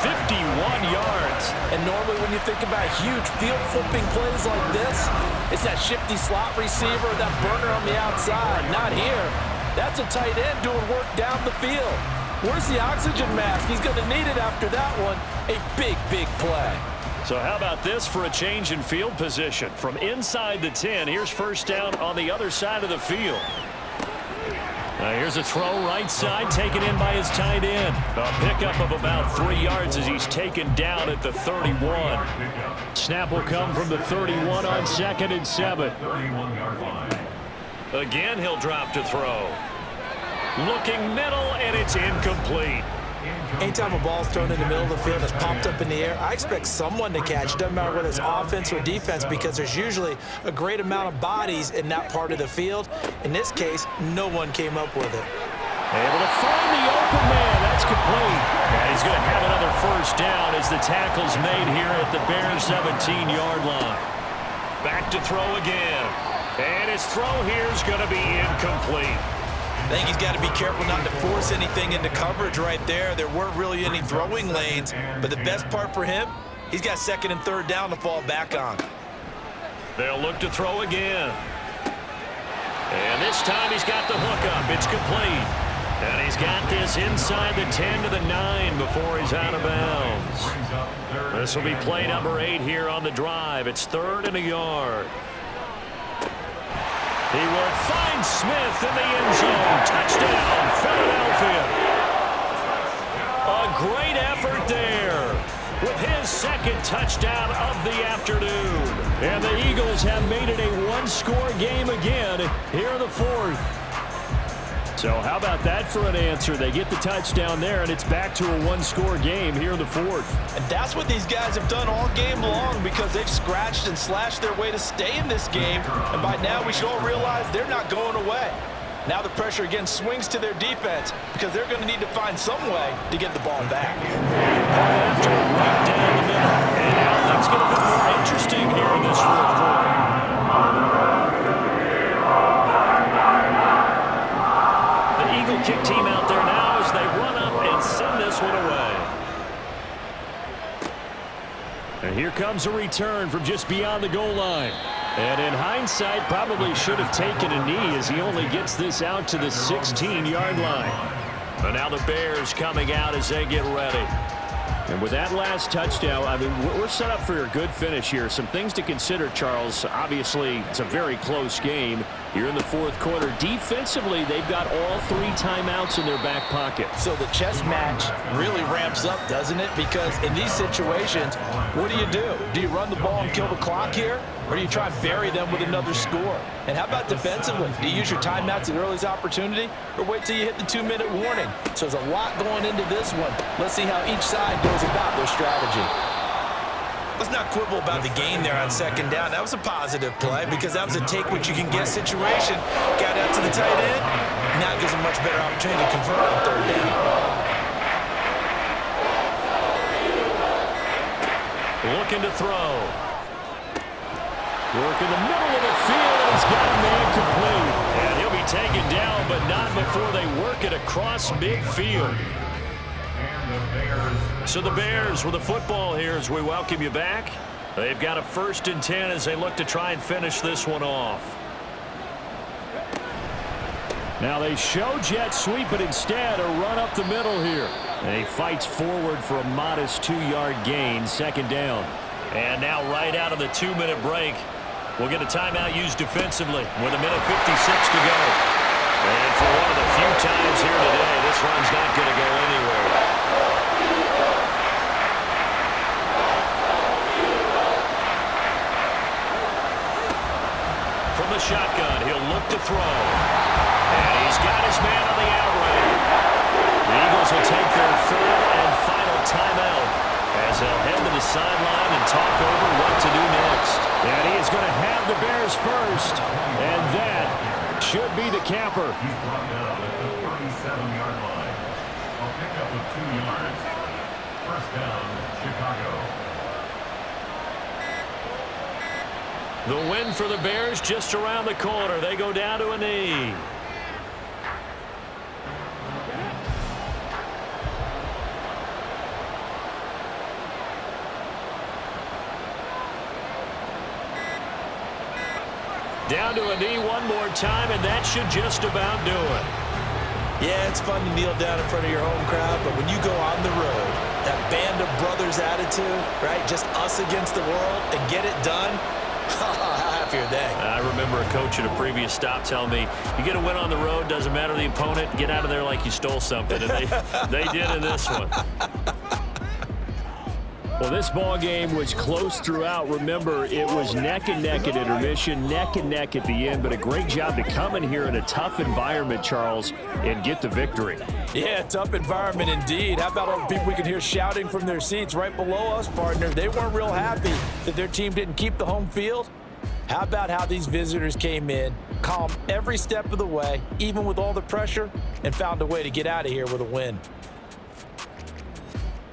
51 yards. And normally when you think about huge field flipping plays like this, it's that shifty slot receiver, that burner on the outside. Not here. That's a tight end doing work down the field. Where's the oxygen mask? He's going to need it after that one. A big, big play. So how about this for a change in field position? From inside the 10, here's first down on the other side of the field. Here's a throw right side, taken in by his tight end. A pickup of about 3 yards as he's taken down at the 31. Snap will come from the 31 on 2nd and 7. 31-yard line. Again, he'll drop to throw. Looking middle, and it's incomplete. Anytime a ball's thrown in the middle of the field, it's popped up in the air, I expect someone to catch. Doesn't matter whether it's offense or defense, because there's usually a great amount of bodies in that part of the field. In this case, no one came up with it. Able to find the open man. That's complete. And he's going to have another first down as the tackle's made here at the Bears' 17-yard line. Back to throw again. And his throw here is going to be incomplete. I think he's got to be careful not to force anything into coverage right there. There weren't really any throwing lanes, but the best part for him, he's got 2nd and 3rd down to fall back on. They'll look to throw again. And this time he's got the hook up. It's complete. And he's got this inside the 10 to the 9 before he's out of bounds. This will be play number 8 here on the drive. It's 3rd and a yard. He will find Smith in the end zone. Touchdown, Philadelphia. A great effort there with his 2nd touchdown of the afternoon. And the Eagles have made it a 1-score game again here in the 4th. So how about that for an answer? They get the touchdown there, and it's back to a 1-score game here in the 4th. And that's what these guys have done all game long, because they've scratched and slashed their way to stay in this game. And by now, we should all realize they're not going away. Now the pressure again swings to their defense, because they're going to need to find some way to get the ball back. After right down the middle. And now things get a bit more interesting here in this 4th quarter. Eagle kick team out there now as they run up and send this one away. And here comes a return from just beyond the goal line. And in hindsight, probably should have taken a knee as he only gets this out to the 16-yard line. But now the Bears coming out as they get ready. And with that last touchdown, I mean, we're set up for a good finish here. Some things to consider, Charles. Obviously, it's a very close game. You're in the 4th quarter. Defensively, they've got all 3 timeouts in their back pocket. So the chess match really ramps up, doesn't it? Because in these situations, what do? Do you run the ball and kill the clock here? Or do you try and bury them with another score? And how about defensively? Do you use your timeouts at earliest opportunity, or wait till you hit the 2-minute warning? So there's a lot going into this one. Let's see how each side goes about their strategy. Let's not quibble about the gain there on 2nd down. That was a positive play, because that was a take-what-you-can-get situation. Got out to the tight end. Now it gives a much better opportunity to convert on 3rd down. Looking to throw. Work in the middle of the field, and he's got a man complete. And he'll be taken down, but not before they work it across midfield. So the Bears with the football here as we welcome you back. They've got a 1st and 10 as they look to try and finish this one off. Now they show jet sweep, but instead a run up the middle here. And he fights forward for a modest 2-yard gain, 2nd down. And now right out of the 2-minute break, we'll get a timeout used defensively with 1:56 to go. And for one of the few times here today, this run's not going to go anywhere. From the shotgun, he'll look to throw. And he's got his man on the out route. The Eagles will take their 3rd and final timeout as they'll head to the sideline and talk over what to do next. And he is going to have the Bears first. And that should be the capper. He's brought down at the 37-yard line. A pickup of 2 yards. 1st down, Chicago. The win for the Bears just around the corner. They go down to a knee. Down to a knee one more time, and that should just about do it. Yeah, it's fun to kneel down in front of your home crowd, but when you go on the road, that band of brothers attitude, right, just us against the world, and get it done, how happy are they? I remember a coach at a previous stop telling me, you get a win on the road, doesn't matter the opponent, get out of there like you stole something, and they did in this one. Well, this ball game was close throughout. Remember, it was neck and neck at intermission, neck and neck at the end, but a great job to come in here in a tough environment, Charles, and get the victory. Yeah, tough environment indeed. How about all the people we can hear shouting from their seats right below us, partner? They weren't real happy that their team didn't keep the home field. How about how these visitors came in, calm every step of the way, even with all the pressure, and found a way to get out of here with a win.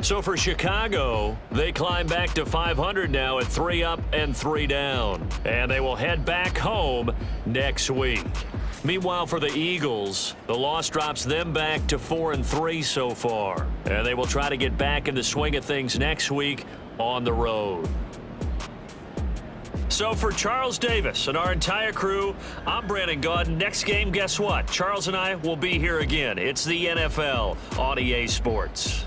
So for Chicago, they climb back to 500 now at 3 up and 3 down. And they will head back home next week. Meanwhile, for the Eagles, the loss drops them back to 4 and 3 so far. And they will try to get back in the swing of things next week on the road. So for Charles Davis and our entire crew, I'm Brandon Gaudin. Next game, guess what? Charles and I will be here again. It's the NFL on EA Sports.